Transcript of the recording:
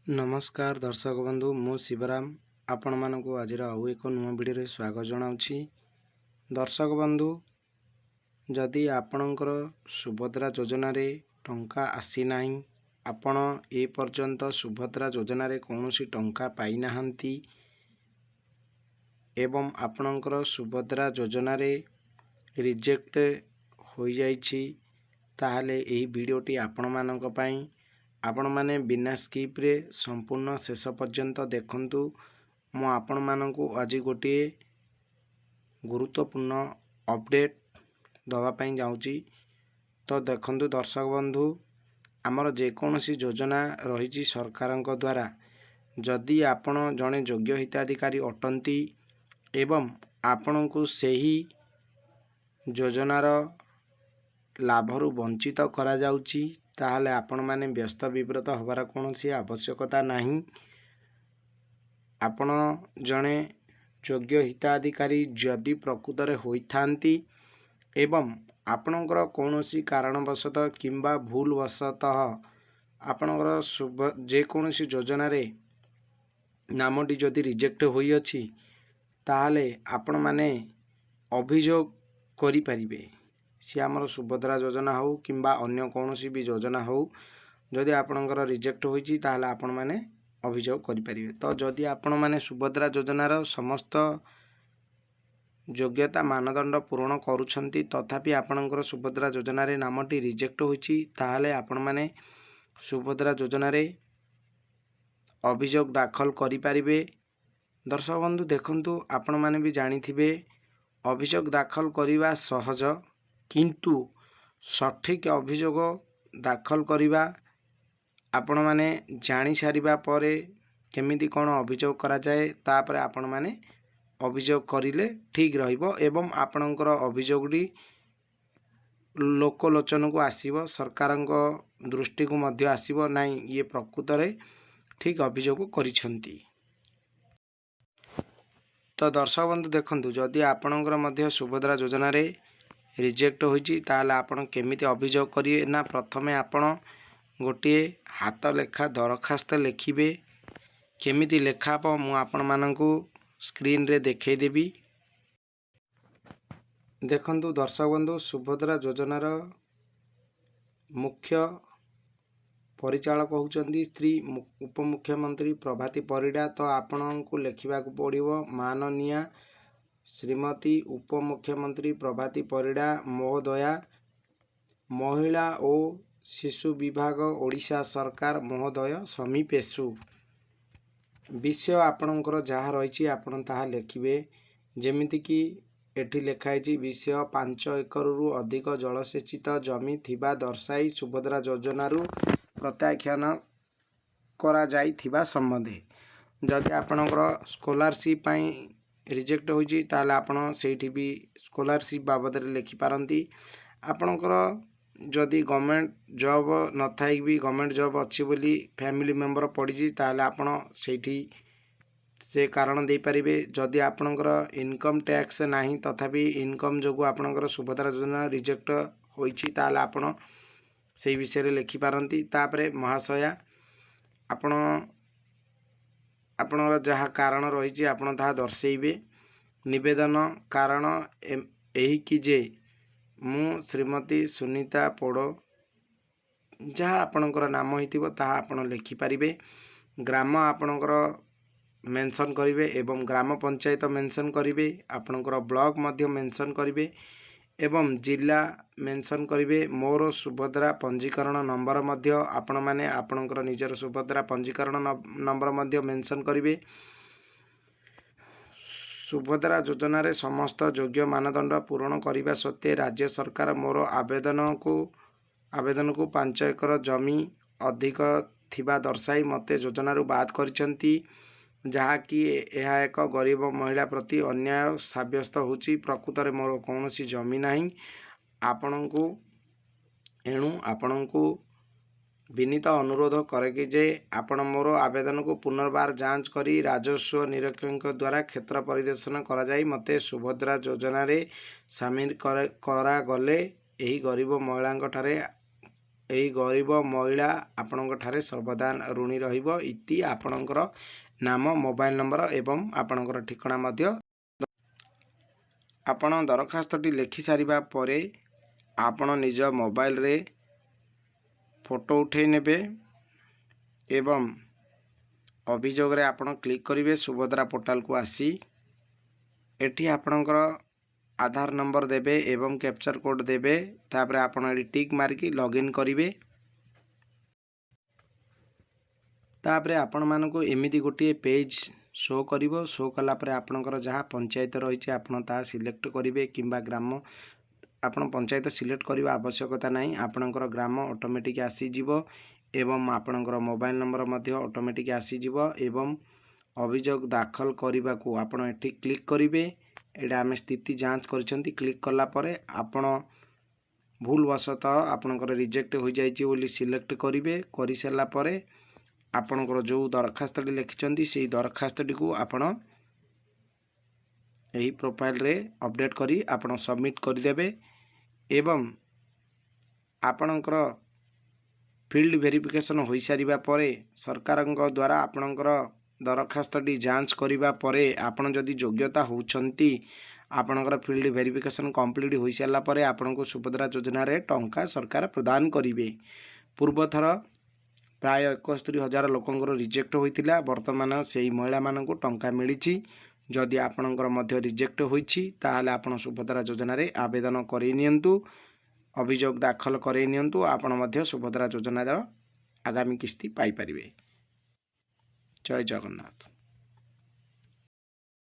नमस्कार दर्शक बंधु मु शिवराम आपण मानक आज एक नुआ वीडियो स्वागत जनाऊँगी। दर्शक बंधु जदि आपणकर सुभद्रा योजना रे टंका आसी नाही, आपण ए पर्यंत सुभद्रा योजना रे कौनसी टंका पाई नाहंती एवं आपणकर सुभद्रा योजना रे रिजेक्ट हो जाइछि, ताहले एही वीडियोटी आपण मानक पई आपण माने बिना स्किप रे संपूर्ण शेष पर्यंत देखंतु। मु आपण मानकु आज गोटे गुरुत्वपूर्ण अपडेट दवा पई जाउची। तो देखंतु दर्शक बंधु, आमर जेकोसी योजना रही सरकार द्वारा जदि आपण जड़े योग्य हिताधिकारी अटंती एवं आपण को सही योजनार लाभरू वंचित करा जाउची, ताहले आपण माने व्यस्त विव्रत होबार कौनसी आवश्यकता नहीं। आपण जड़े योग्य हिताधिकारी जदि प्रकृत रे होइथांती एवं आपणकर कौनसी कारणवशतः किंबा भूलवशतः आपणकर जेकोसी योजना रे नामटी जदि रिजेक्ट होई अछि, ताहले आपण माने अभियोग करि परिबे। सी आमर सुभद्रा योजना हो किंबा अन्य कौनसी भी योजना हो, जदि आपणकर रिजेक्ट होइछि ताहले आपण माने अभियोग करि परिबे। तो जदि आपण माने सुभद्रा योजनार समस्त योग्यता मानदंड पूर्ण करूछंती तथापि आपणकर सुभद्रा योजना रे नामटी रिजेक्ट होइछि, ताहले आपण माने सुभद्रा योजना रे अभियोग दाखल करि परिबे। दर्शक बंधु देखंतु, आपण माने भी जानिथिबे अभियोग दाखल करिवा सहज, किंतु सठिक अभियोग दाखल करिवा आपण माने जानी सारिबा परे केमिति कोन अभियोग करा जाए, तापर आपण माने अभियोग करिले ठीक रहिबो एवं आपणकर अभियोगडी लोकलोचन को आसीबो, सरकारंको दृष्टि को मध्य आसीबो नाही ये प्रकृत रे ठीक अभियोग करिसंती। तो दर्शक बंधु देखंतु, जदि आपणकर मध्य सुभद्रा योजना रे रिजेक्ट होइछि ताहले आपण केमिति अभियोग करिवे ना, प्रथमे आपण गोटे हाथ लेखा दरखास्त लिखिबे। केमिति लेखा आप मु आपण मानकु स्क्रीन रे देखै देबी। देखंतु दर्शक बंधु, सुभद्रा योजनार मुख्य परिचालक होउचंदी श्री उपमुख्यमंत्री प्रभाती परिडा। तो आपण को लिखिबा को पड़िबो माननीय श्रीमती उपमुख्यमंत्री प्रभाती परिडा महोदया, महिला और शिशु विभाग ओडिशा सरकार महोदय समीपेशु। विषय आपणकर जहाँ रही आपण ताहा लिखिबे। जेमिति कि एठी लिखाई विषय 5 एकरु अधिक जलसेचित जमी थिबा दर्शाई सुभद्रा योजनारू प्रत्याख्यान करा जाई थिबा संबंधी। जदि आपणकर स्कॉलरशिप पई रिजेक्ट होइछि ताले आपण सेठी भी स्कॉलरशिप बाबद रे लिखि पारंती। आपणकर जदि गवर्नमेंट जॉब न थाई भी गवर्नमेंट जॉब अच्छी बोली फैमिली मेंबर पड़ी ताले आपण सेठी से कारण दे पारिबे। जदि आपणकर इनकम टैक्स नाही तथापि इनकम जोगु आपणकर सुभद्रा योजना रिजेक्ट होइछि ताले आपण से विषय रे लिखि पारंती। तापरे महाशया आपण आपणकर जहाँ कारण रही आपण ताहा दर्शेइबे। निवेदन कारण एही कि जे मु श्रीमती सुनीता पोड़ो जहाँ आपणकर नाम होइतिबो ताहा आपण लिखि पारिबे। ग्राम आपणकर मेंशन करिवे एवं ग्राम पंचायत मेंशन करिवे, आपणकर ब्लॉक मध्य मेंशन करिवे एवं जिला मेंशन करिवे। मोर सुभद्रा पंजीकरण नंबर मध्य आपण माने आपणकर निजर सुभद्रा पंजीकरण नंबर मध्य मेंशन करिवे। सुभद्रा योजना रे समस्त योग्य मानदंड पूर्ण करिबा सत्ते राज्य सरकार मोर आवेदन को 5 एकर जमी अधिक थिबा दर्शाई मते योजनारू बाद करिसंती, जहा कि यह एक गरीब महिला प्रति अन्याय साब्यस्त होची। प्रकृत रे मोर कौनसी जमी नाही। आपणको एणु आपणको विनीत अनुरोध करे कि जे आपण मोर आवेदन को पुनर्बार जांच करी राजस्व निरीक्षक द्वारा क्षेत्र परिदर्शन करा जाई मते सुभद्रा योजना रे शामिल करा गले एही गरीब महिला ठारे ଏହି ଗରିବ ମହିଳା ଆପଣଙ୍କ ଠାରେ ସର୍ବଦା ଋଣୀ ରହିବ। ଇତି ଆପଣଙ୍କର ନାମ, ମୋବାଇଲ ନମ୍ବର ଏବଂ ଆପଣଙ୍କର ଠିକଣା ମଧ୍ୟ। ଆପଣ ଦରଖାସ୍ତଟି ଲେଖି ସାରିବା ପରେ ଆପଣ ନିଜ ମୋବାଇଲରେ ଫଟୋ ଉଠାଇ ନେବେ ଏବଂ ଅଭିଯୋଗରେ ଆପଣ କ୍ଲିକ୍ କରିବେ। ସୁଭଦ୍ରା ପୋର୍ଟାଲକୁ ଆସି ଏଠି ଆପଣଙ୍କର ଆଧାର ନମ୍ବର ଦେବେ ଏବଂ କ୍ୟାପଚର କୋଡ଼ ଦେବେ। ତାପରେ ଆପଣ ଏଠି ଟିକ୍ ମାରିକି ଲଗ୍ଇନ୍ କରିବେ। ତାପରେ ଆପଣମାନଙ୍କୁ ଏମିତି ଗୋଟିଏ ପେଜ୍ ଶୋ କରିବ। ଶୋ କଲା ପରେ ଆପଣଙ୍କର ଯାହା ପଞ୍ଚାୟତ ରହିଛି ଆପଣ ତାହା ସିଲେକ୍ଟ କରିବେ କିମ୍ବା ଗ୍ରାମ। ଆପଣ ପଞ୍ଚାୟତ ସିଲେକ୍ଟ କରିବା ଆବଶ୍ୟକତା ନାହିଁ। ଆପଣଙ୍କର ଗ୍ରାମ ଅଟୋମେଟିକ୍ ଆସିଯିବ ଏବଂ ଆପଣଙ୍କର ମୋବାଇଲ ନମ୍ବର ମଧ୍ୟ ଅଟୋମେଟିକ୍ ଆସିଯିବ। ଏବଂ ଅଭିଯୋଗ ଦାଖଲ କରିବାକୁ ଆପଣ ଏଠି କ୍ଲିକ୍ କରିବେ। ଏଇଟା ଆମେ ସ୍ଥିତି ଯାଞ୍ଚ କରିଛନ୍ତି। କ୍ଲିକ୍ କଲା ପରେ ଆପଣ ଭୁଲବଶତଃ ଆପଣଙ୍କର ରିଜେକ୍ଟ ହୋଇଯାଇଛି ବୋଲି ସିଲେକ୍ଟ କରିବେ। କରିସାରିଲା ପରେ ଆପଣଙ୍କର ଯେଉଁ ଦରଖାସ୍ତଟି ଲେଖିଛନ୍ତି ସେହି ଦରଖାସ୍ତଟିକୁ ଆପଣ ଏହି ପ୍ରୋଫାଇଲରେ ଅପଡେଟ୍ କରି ଆପଣ ସବମିଟ୍ କରିଦେବେ ଏବଂ ଆପଣଙ୍କର ଫିଲ୍ଡ ଭେରିଫିକେସନ୍ ହୋଇସାରିବା ପରେ ସରକାରଙ୍କ ଦ୍ୱାରା ଆପଣଙ୍କର ଦରଖାସ୍ତଟି ଯାଞ୍ଚ କରିବା ପରେ ଆପଣ ଯଦି ଯୋଗ୍ୟତା ହେଉଛନ୍ତି, ଆପଣଙ୍କର ଫିଲ୍ଡ ଭେରିଫିକେସନ୍ କମ୍ପ୍ଲିଟ୍ ହୋଇସାରିଲା ପରେ ଆପଣଙ୍କୁ ସୁଭଦ୍ରା ଯୋଜନାରେ ଟଙ୍କା ସରକାର ପ୍ରଦାନ କରିବେ। ପୂର୍ବଥର ପ୍ରାୟ 71,000 ଲୋକଙ୍କର ରିଜେକ୍ଟ ହୋଇଥିଲା। ବର୍ତ୍ତମାନ ସେହି ମହିଳାମାନଙ୍କୁ ଟଙ୍କା ମିଳିଛି। ଯଦି ଆପଣଙ୍କର ମଧ୍ୟ ରିଜେକ୍ଟ ହୋଇଛି ତାହେଲେ ଆପଣ ସୁଭଦ୍ରା ଯୋଜନାରେ ଆବେଦନ କରାଇ ନିଅନ୍ତୁ, ଅଭିଯୋଗ ଦାଖଲ କରାଇ ନିଅନ୍ତୁ। ଆପଣ ମଧ୍ୟ ସୁଭଦ୍ରା ଯୋଜନାର ଆଗାମୀ କିସ୍ତି ପାଇପାରିବେ। ଜୟ ଜଗନ୍ନାଥ।